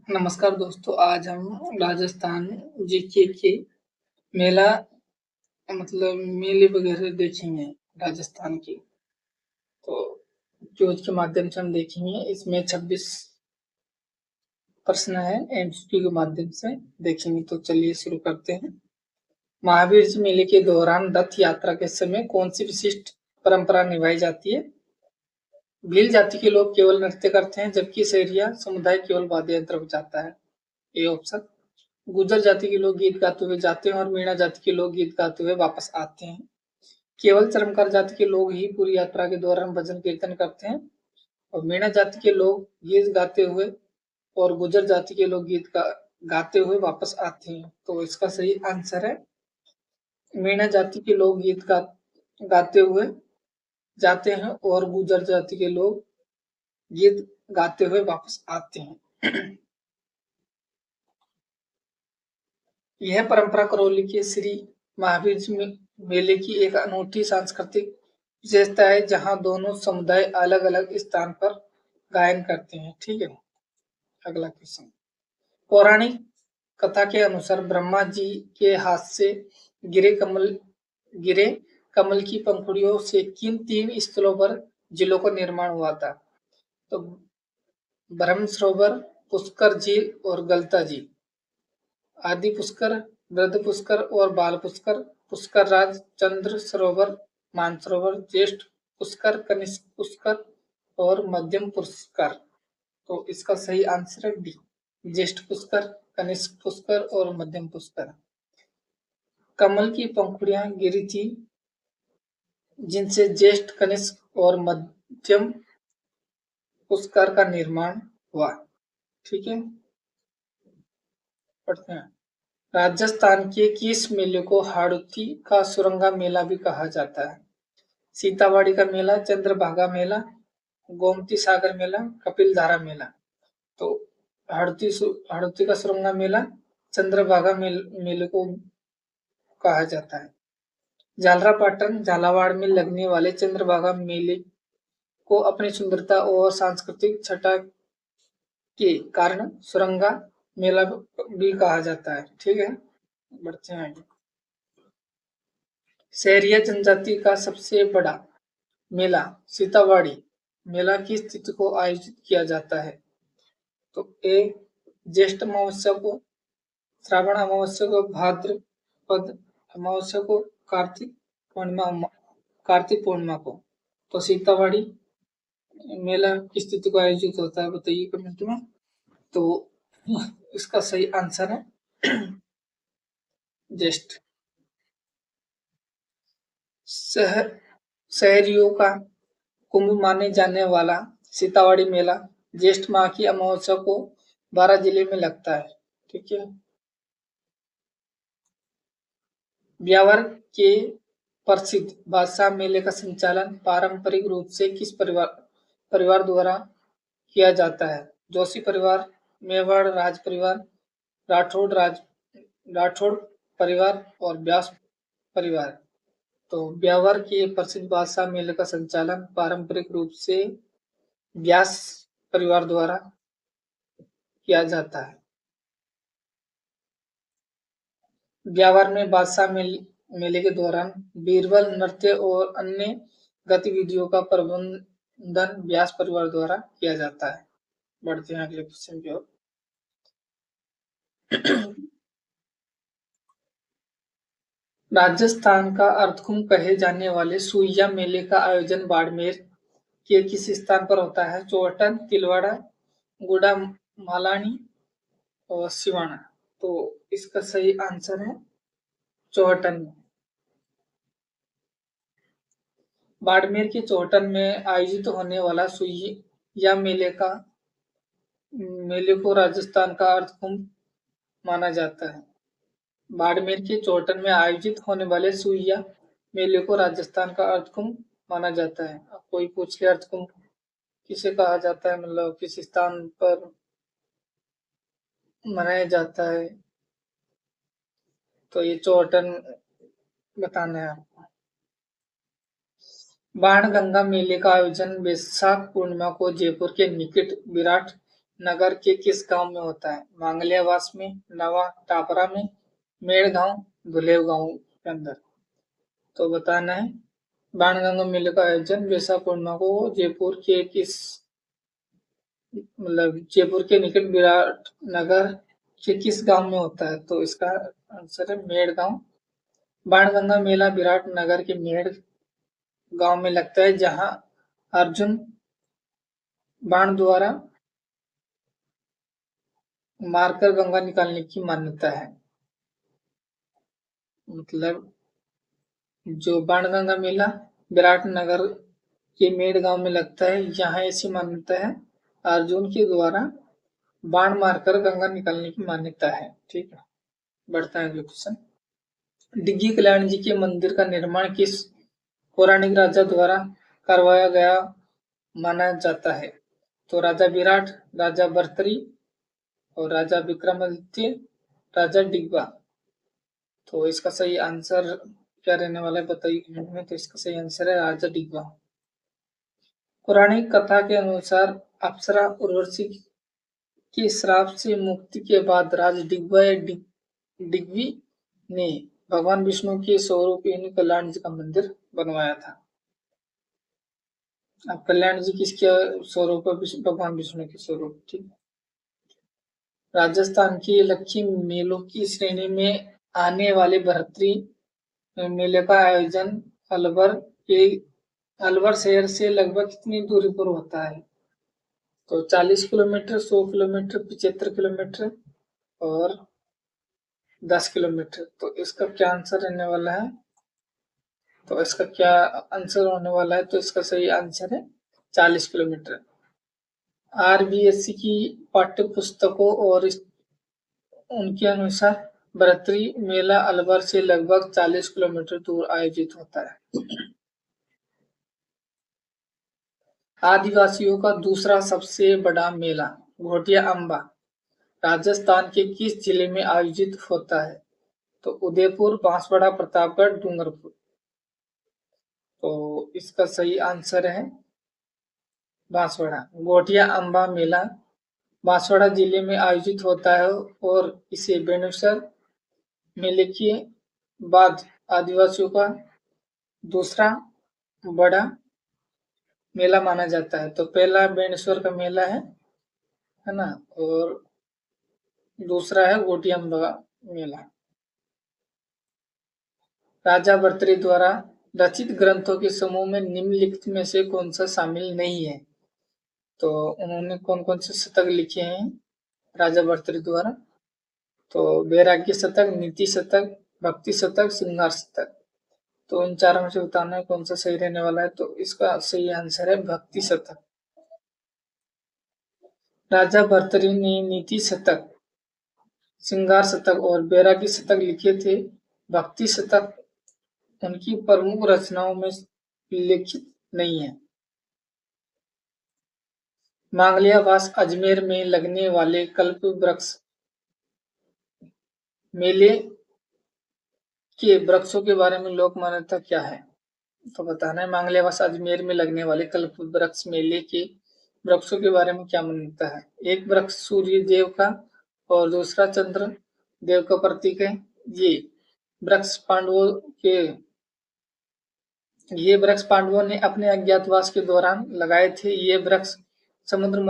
नमस्कार दोस्तों, आज हम राजस्थान जीके के मेला मतलब मेले वगैरह देखेंगे राजस्थान की। तो क्विज के माध्यम से हम देखेंगे। इसमें 26 प्रश्न है, एमसीक्यू के माध्यम से देखेंगे। तो चलिए शुरू करते हैं। महावीर जी मेले के दौरान रथ यात्रा के समय कौन सी विशिष्ट परंपरा निभाई जाती है? भील जाति के लोग केवल नृत्य करते हैं, जबकि सहरिया समुदाय केवल वाद्य यंत्र बजाता है। A option. गुर्जर जाति के लोग गीत गाते हुए जाते हैं और मीणा जाति के लोग गीत गाते हुए वापस आते हैं। केवल चर्मकार जाति के लोग ही पूरी यात्रा के दौरान भजन कीर्तन करते हैं और मीणा जाति के लोग गीत गाते हुए और गुर्जर जाति के लोग गाते हुए वापस आते हैं। तो इसका सही आंसर है मीणा जाति के लोग गाते हुए जाते हैं और गुर्जर जाति के लोग गीत गाते हुए वापस आते हैं। यह परंपरा करौली के श्री महावीर जी मेले की एक अनूठी सांस्कृतिक विशेषता है, जहां दोनों समुदाय अलग अलग स्थान पर गायन करते हैं। ठीक है, अगला क्वेश्चन। पौराणिक कथा के अनुसार ब्रह्मा जी के हाथ से गिरे कमल की पंखुड़ियों से किन 3 स्थलों पर झीलों का निर्माण हुआ था? तो ब्रह्म सरोवर, पुष्कर झील और गलता झील। आदि पुष्कर, वृद्ध पुष्कर और बाल पुष्कर, पुष्कर राज, चंद्र सरोवर, मानसरोवर, ज्येष्ठ पुष्कर, कनिष्क पुष्कर और मध्यम पुष्कर। तो इसका सही आंसर है डी, ज्येष्ठ पुष्कर, कनिष्क पुष्कर और मध्यम पुष्कर। कमल की पंखुड़ियां गिरी थी, जिनसे ज्येष्ठ, कनिष्क और मध्यम पुष्कर का निर्माण हुआ। ठीक है, पढ़ते हैं। राजस्थान के किस मेले को हाड़ौती का सुरंगा मेला भी कहा जाता है? सीतावाड़ी का मेला, चंद्रभागा मेला, गोमती सागर मेला, कपिलधारा मेला। तो हाड़ौती का सुरंगा मेला चंद्रभागा मेले को कहा जाता है। झालरापाटन झालावाड़ में लगने वाले चंद्रभागा मेले को अपनी सुंदरता और सांस्कृतिक छटा के कारण सुरंगा मेला भी कहा जाता है। ठीक है, बढ़ते हैं आगे। सहरिया जनजाति का सबसे बड़ा मेला सीतावाड़ी मेला किस तिथि को आयोजित किया जाता है? तो ए ज्येष्ठ अमावस्या को, श्रावण अमावस्या को, भाद्रपद अमावस्या को, कार्तिक पूर्णिमा को। तो सीतावाड़ी मेला किस तिथि को आयोजित होता है, बताइए कमेंट में। तो इसका सही आंसर है ज्येष्ठ। शहरियों का कुंभ माने जाने वाला सीतावाड़ी मेला ज्येष्ठ माह की अमावस्या को 12 जिले में लगता है। ठीक है, ब्यावर के प्रसिद्ध बादशाह मेले का संचालन पारंपरिक रूप से किस परिवार द्वारा किया जाता है? जोशी परिवार, मेवाड़ राज परिवार, राठौड़ परिवार और व्यास परिवार। तो ब्यावर के प्रसिद्ध बादशाह मेले का संचालन पारंपरिक रूप से व्यास परिवार द्वारा किया जाता है। ब्यावर में बादशाह मेले के दौरान बीरबल नृत्य और अन्य गतिविधियों का प्रबंधन व्यास परिवार द्वारा किया जाता है। बढ़ते हैं अगले क्वेश्चन की ओर। राजस्थान का अर्थकुंभ कहे जाने वाले सुइया मेले का आयोजन बाड़मेर के किस स्थान पर होता है? चौहटन, तिलवाड़ा, गुड़ा मालानी और सिवाना। तो इसका सही आंसर है चौहटन। बाड़मेर के चौहटन में आयोजित होने वाला सुइया मेले को राजस्थान का अर्थकुंभ माना जाता है। बाड़मेर के चौहटन में आयोजित होने वाले सुइया मेले को राजस्थान का अर्थकुंभ माना जाता है। अब कोई पूछ ले अर्थकुंभ किसे कहा जाता है, मतलब किस स्थान पर मनाया जाता है, तो ये चौहटन बताना है आपको। बाणगंगा मेले का आयोजन वैशाख पूर्णिमा को जयपुर के निकट विराट नगर के किस गांव में होता है? मांगलियावास में, नवा टापरा में, मेड़गांव, धुलेव गांव के अंदर। तो बताना है। बाणगंगा मेले का आयोजन वैशाख पूर्णिमा को जयपुर के किस जयपुर के निकट विराट नगर के किस गांव में होता है? तो इसका आंसर है मेड़गांव। बाणगंगा मेला विराट नगर के मेड़ गांव में लगता है, जहां अर्जुन बाण द्वारा मारकर गंगा निकालने की मान्यता है। मतलब जो बाणगंगा मेला विराट नगर के मेड़ गांव में लगता है, यहाँ ऐसी मान्यता है, अर्जुन के द्वारा बाण मारकर गंगा निकालने की मान्यता है। ठीक है, बढ़ता है अगले क्वेश्चन। डिग्गी कल्याण जी के मंदिर का निर्माण किस पौराणिक राजा द्वारा करवाया गया माना जाता है? तो राजा विराट, राजा भर्तृहरि और राजा विक्रमादित्य, राजा डिग्बा। तो इसका सही आंसर क्या रहने वाला है बताइए कमेंट में। तो इसका सही आंसर है राजा डिग्बा। पौराणिक कथा के अनुसार अप्सरा उर्वशी के श्राप से मुक्ति के बाद राजा डिग्बा या डिग्वी ने भगवान विष्णु के स्वरूप यानी कल्याण जी का मंदिर बनवाया था। अब कल्याण जी किसके स्वरूप है? भगवान विष्णु के स्वरूप। ठीक। राजस्थान के लक्ष्मी मेलों की श्रेणी में आने वाले भरतरी मेले का आयोजन अलवर शहर से लगभग कितनी दूरी पर होता है? तो 40 किलोमीटर, 100 किलोमीटर, 75 किलोमीटर और 10 किलोमीटर। तो इसका क्या आंसर रहने वाला है? तो इसका क्या आंसर होने वाला है? तो इसका सही आंसर है 40 किलोमीटर। आरबीएससी की पाठ्य पुस्तकों और उनके अनुसार भरतरी मेला अलवर से लगभग 40 किलोमीटर दूर आयोजित होता है। आदिवासियों का दूसरा सबसे बड़ा मेला घोटिया अम्बा राजस्थान के किस जिले में आयोजित होता है? तो उदयपुर, बांसवाड़ा, प्रतापगढ़, डूंगरपुर। तो इसका सही आंसर है बांसवाड़ा। घोटिया अम्बा मेला बांसवाड़ा जिले में आयोजित होता है और इसे बेणुसर मेले के बाद आदिवासियों का दूसरा बड़ा मेला माना जाता है। तो पहला बेणेश्वर का मेला है ना, और दूसरा है घोटिया अम्बा मेला। राजा भर्तृहरि द्वारा रचित ग्रंथों के समूह में निम्नलिखित में से कौन सा शामिल नहीं है? तो उन्होंने कौन कौन से शतक लिखे हैं राजा भर्तृहरि द्वारा? तो वैराग्य शतक, नीति शतक, भक्ति शतक, श्रृंगार शतक। तो इन चारों में से बताना है कौन सा सही रहने वाला है। तो इसका सही आंसर है भक्ति शतक। राजा भर्तृहरि ने नीति शतक, श्रृंगार शतक और वैराग्य शतक लिखे थे। भक्ति शतक उनकी प्रमुख रचनाओं में लिखित नहीं है। मांगलियावास अजमेर में लगने वाले कल्प वृक्ष मेले के वृक्षों के बारे में लोक मान्यता क्या है? तो बताना है। मांगलियावास अजमेर में लगने वाले कल्प वृक्ष मेले के वृक्षों के बारे में क्या मान्यता है? एक वृक्ष सूर्य देव का और दूसरा चंद्र देव का प्रतीक है। ये वृक्ष पांडवों ने अपने अज्ञातवास के दौरान लगाए थे। ये वृक्ष समुद्र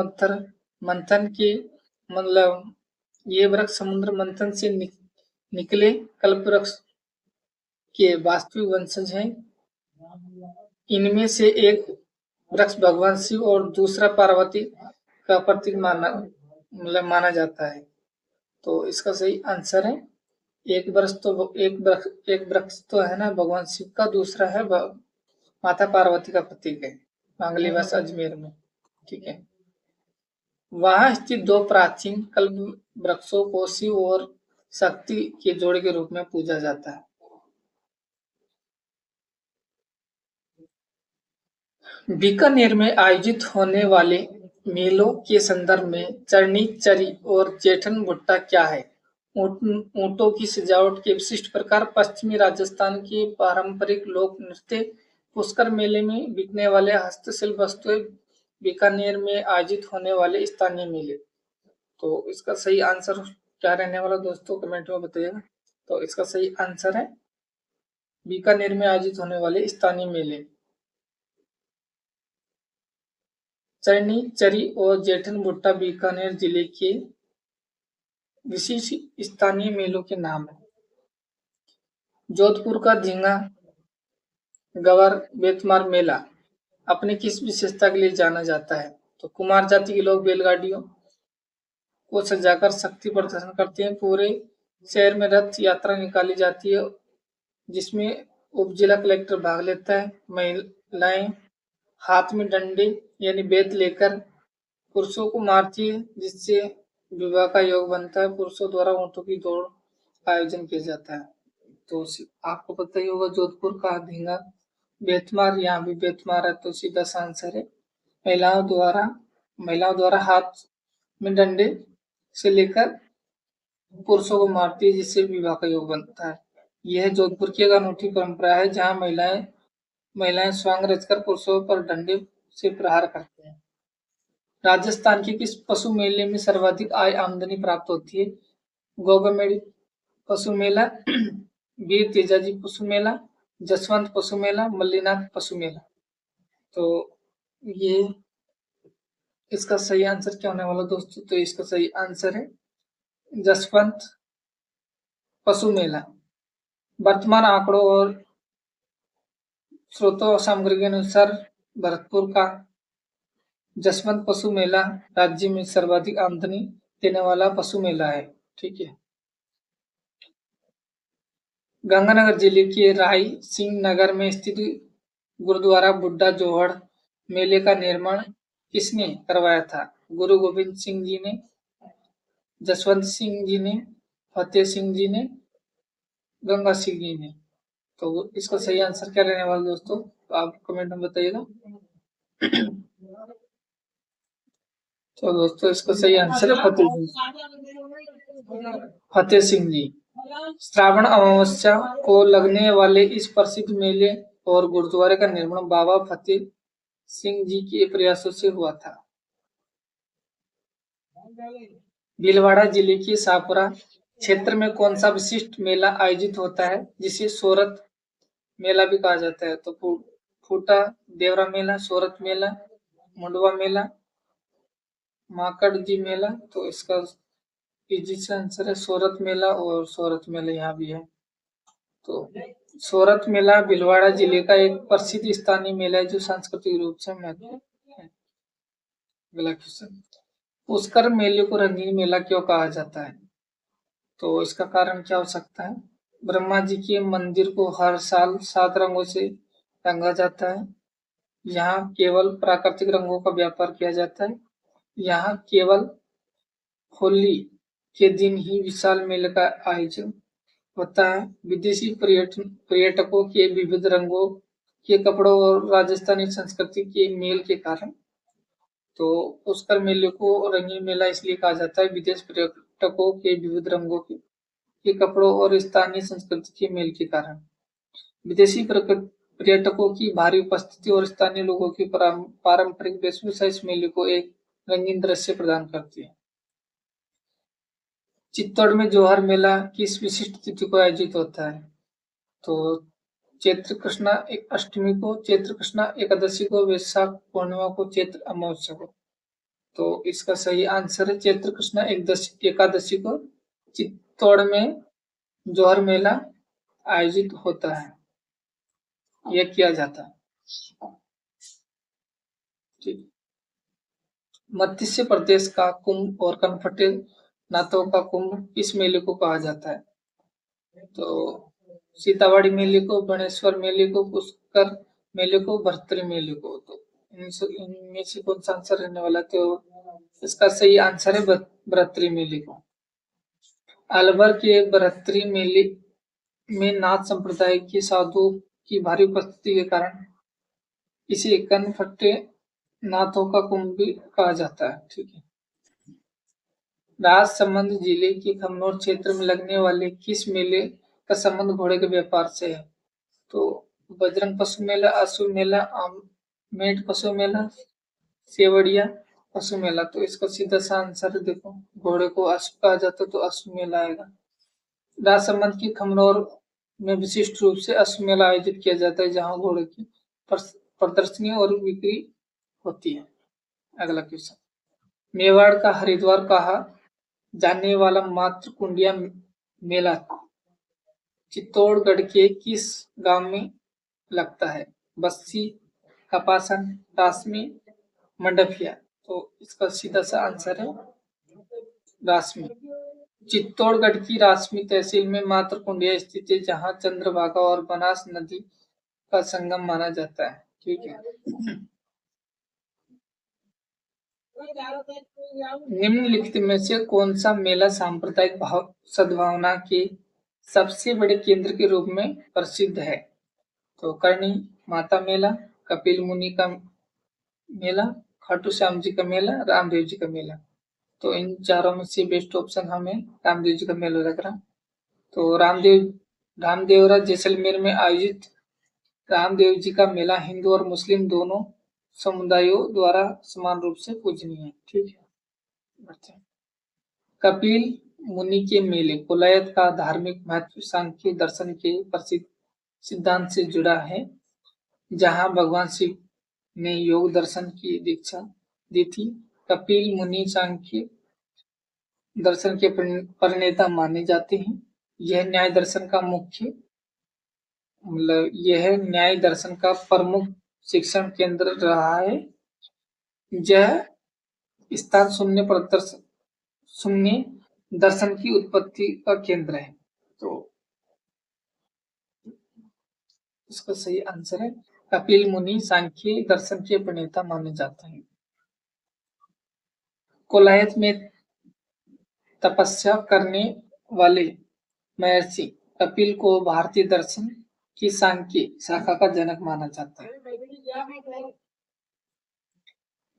मंथन के मतलब ये वृक्ष समुद्र मंथन से निकले कल्प वृक्ष के वास्तविक वंशज हैं। इनमें से एक वृक्ष भगवान शिव और दूसरा पार्वती का प्रतीक माना जाता है। तो इसका सही आंसर है एक वृक्ष तो है ना भगवान शिव का, दूसरा है माता पार्वती का प्रतीक है मांगलियावास अजमेर में। ठीक है। वहां स्थित दो प्राचीन कल्प वृक्षों को शिव और शक्ति के जोड़े के रूप में पूजा जाता है। बीकानेर में आयोजित होने वाले मेलों के संदर्भ में चरनी चरी और जेठन भुट्टा क्या है? ऊंटों की सजावट के विशिष्ट प्रकार, पश्चिमी राजस्थान के पारंपरिक लोक नृत्य, पुष्कर मेले में बिकने वाले हस्तशिल्प वस्तुएं, बीकानेर में आयोजित होने वाले स्थानीय मेले। तो इसका सही आंसर क्या रहने वाला दोस्तों, कमेंट में बताइएगा। तो इसका सही आंसर है बीकानेर में आयोजित होने वाले स्थानीय मेले। चरनी, चरी और जेठन भुट्टा बीकानेर जिले के विशिष्ट स्थानीय मेलों के नाम है। जोधपुर का धींगा गवर बेतमार मेला अपनी किस विशेषता के लिए जाना जाता है? तो कुमार जाति के लोग बैलगाड़ियों को सजाकर शक्ति प्रदर्शन करते हैं। पूरे शहर में रथ यात्रा निकाली जाती है जिसमें उप जिला कलेक्टर भाग लेता है। महिलाएं हाथ में डंडे यानी बेत लेकर पुरुषों को मारती है जिससे विवाह का योग बनता है। पुरुषों द्वारा ऊंटों की दौड़ का आयोजन किया जाता है। तो आपको पता ही होगा जोधपुर का धींगा बेतमार, यहाँ भी बेतमार है तो सीधा सा आंसर है। महिलाओं द्वारा हाथ में डंडे से लेकर पुरुषों को मारती है जिससे विवाह का योग बनता है। यह जोधपुर की एक अनूठी परंपरा है जहाँ महिलाएं स्वांग रचकर पुरुषों पर डंडे से प्रहार करते हैं। राजस्थान के किस पशु मेले में सर्वाधिक आय आमदनी प्राप्त होती है? गोगामेड़ी पशु मेला, वीर तेजाजी पशु मेला, जसवंत पशु मेला, मल्लीनाथ पशु मेला। तो ये इसका सही आंसर क्या होने वाला दोस्तों? तो इसका सही आंसर है जसवंत पशु मेला। वर्तमान आंकड़ों और स्रोतों सामग्री के अनुसार भरतपुर का जसवंत पशु मेला राज्य में सर्वाधिक आमदनी देने वाला पशु मेला है। ठीक है। गंगानगर जिले के राय सिंह नगर में स्थित गुरुद्वारा बुड्ढा जोहड़ मेले का निर्माण किसने करवाया था? गुरु गोविंद सिंह जी ने, जसवंत सिंह जी ने, फतेह सिंह जी ने, गंगा सिंह जी ने। तो इसका सही आंसर क्या रहने वाला दोस्तों? तो आप कमेंट में बताइएगा। तो दोस्तों इसका सही आंसर है फतेह सिंह जी। श्रावण अमावस्या को लगने वाले इस प्रसिद्ध मेले और गुरुद्वारे का निर्माण बाबा फतेह सिंह जी के प्रयासों से हुआ था। भीलवाड़ा जिले के शाहपुरा क्षेत्र में कौन सा विशिष्ट मेला आयोजित होता है जिसे सोरत मेला भी कहा जाता है? तो फूटा देवरा मेला, सोरत मेला, मुंडवा मेला, माकड़ जी मेला। तो इसका इजी से आंसर है सोरत मेला, और सोरत मेला यहाँ भी है। तो सोरत मेला भीलवाड़ा जिले का एक प्रसिद्ध स्थानीय मेला है जो सांस्कृतिक रूप से महत्वपूर्ण है। अगला क्वेश्चन, पुष्कर मेले को रंगीन मेला क्यों कहा जाता है? तो इसका कारण क्या हो सकता है? ब्रह्मा जी के मंदिर को हर साल 7 रंगों से रंगा जाता है। यहाँ केवल प्राकृतिक रंगों का व्यापार किया जाता है। यहाँ केवल होली के दिन ही विशाल मेले का आयोजन होता है। विदेशी पर्यटकों के विविध रंगों के कपड़ों और राजस्थानी संस्कृति के मेल के कारण तो पुष्कर मेले को रंगीन मेला इसलिए कहा जाता है, विदेश पर्यटकों के विविध रंगों के कपड़ों और स्थानीय संस्कृति के मेल के कारण। विदेशी पर्यटकों की भारी उपस्थिति और स्थानीय लोगों की पारंपरिक वेशभूषा इस मेले को एक रंगीन दृश्य प्रदान करती है। चित्तौड़ में जोहर मेला किस विशिष्ट तिथि को आयोजित होता है? तो चैत्र कृष्णा अष्टमी को, चैत्र कृष्णा एकादशी को, वैशाख पूर्णिमा को, चैत्र अमावस्या को। तो इसका सही आंसर है चैत्र कृष्णा एकादशी को चित्तौड़ में जोहर मेला आयोजित होता है, यह किया जाता है। ठीक। मध्य प्रदेश का कुंभ और कनफटे नाथों का कुंभ किस मेले को कहा जाता है? तो सीतावाड़ी मेले को, बनेश्वर मेले को, पुष्कर मेले को, भर्तरी मेले को। तो इनमें से कौन सा आंसर रहने वाला? तो इसका सही आंसर है भर्तरी मेले को। अलवर के भर्तरी मेले में नाथ संप्रदाय के साधुओं की भारी उपस्थिति के कारण इसे कनफट्टे नाथों का कुंभ भी कहा जाता है। ठीक है। राजसमंद जिले के खमनोर क्षेत्र में लगने वाले किस मेले का संबंध घोड़े के व्यापार से है? तो बजरंग पशु मेला, अश्व मेला, आमेट पशु मेला, सेवड़िया पशु मेला, तो इसका सीधा सा आंसर देखो, घोड़े को अश्व कहा जाता तो अश्व मेला आएगा। राजसमंद की खमनौर में विशिष्ट रूप से अश्व मेला आयोजित किया जाता है, जहां घोड़े की प्रदर्शनी और बिक्री होती है। अगला क्वेश्चन, मेवाड़ का हरिद्वार कहा जाने वाला मात्र कुंडिया मेला चित्तौड़गढ़ के किस गांव में लगता है? बस्सी, कपासन, रासमी, मंडफिया। तो इसका सीधा सा आंसर है रासमी। चित्तौड़गढ़ की रासमी तहसील में मात्र कुंडिया स्थित है, जहां चंद्रभागा और बनास नदी का संगम माना जाता है। ठीक है। निम्नलिखित में से कौन सा मेला सांप्रदायिक भाव सद्भावना के सबसे बड़े केंद्र के रूप में प्रसिद्ध है? तो करनी माता मेला, कपिल मुनि का मेला, खाटू श्याम जी का मेला, रामदेव जी का मेला। तो इन चारों में से बेस्ट ऑप्शन हमें रामदेव जी का मेला लग रहा। तो रामदेवरा जैसलमेर में आयोजित रामदेव जी का मेला हिंदू और मुस्लिम दोनों समुदायों द्वारा समान रूप से पूजनीय है। ठीक है। कपिल मुनि के मेले कोलायत का धार्मिक महत्व सांख्य दर्शन के प्रसिद्ध सिद्धांत से जुड़ा है, जहां भगवान शिव ने योग दर्शन की दीक्षा दी थी। कपिल मुनि सांख्य दर्शन के प्रणेता माने जाते हैं। यह न्याय दर्शन का मुख्य मतलब यह न्याय दर्शन का प्रमुख शिक्षण केंद्र रहा है। यह स्थान शून्य दर्शन की उत्पत्ति का केंद्र है। तो इसका सही आंसर है कपिल मुनि सांख्य दर्शन के प्रणेता माने जाते हैं। कोलायत में तपस्या करने वाले महर्षि कपिल को भारतीय दर्शन की सांख्य शाखा का जनक माना जाता है।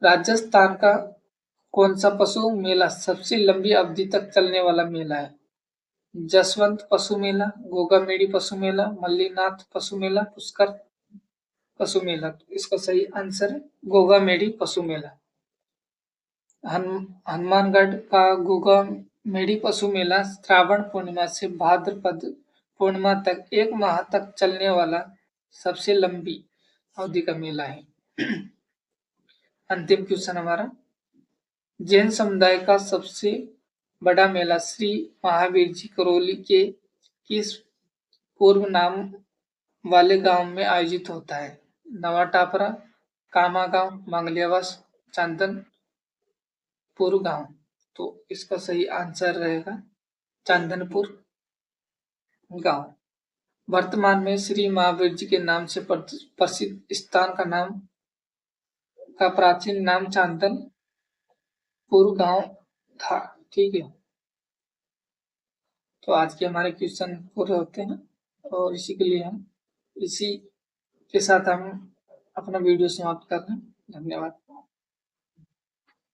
राजस्थान का कौन सा पशु मेला सबसे लंबी अवधि तक चलने वाला मेला है? जसवंत पशु मेला, गोगामेड़ी पशु मेला, मल्लीनाथ पशु मेला, पुष्कर पशु मेला। तो इसका सही आंसर है गोगामेड़ी पशु मेला। हनुमानगढ़ का गोगामेड़ी पशु मेला श्रावण पूर्णिमा से भाद्रपद पूर्णिमा तक 1 माह तक चलने वाला सबसे लंबी अवधि का मेला है। अंतिम क्वेश्चन हमारा, जैन समुदाय का सबसे बड़ा मेला श्री महावीर जी करौली के किस पूर्व नाम वाले गांव में आयोजित होता है? नवा टापरा, कामा गांव, मंगलियावास, चांदनपुर गांव। तो इसका सही आंसर रहेगा चांदनपुर गांव। वर्तमान में श्री महावीर जी के नाम से प्रसिद्ध स्थान का प्राचीन नाम चांदनपुर गांव था। ठीक है। तो आज के हमारे क्वेश्चन पूरे होते हैं और इसी के साथ हम अपना वीडियो समाप्त कर रहे हैं। धन्यवाद।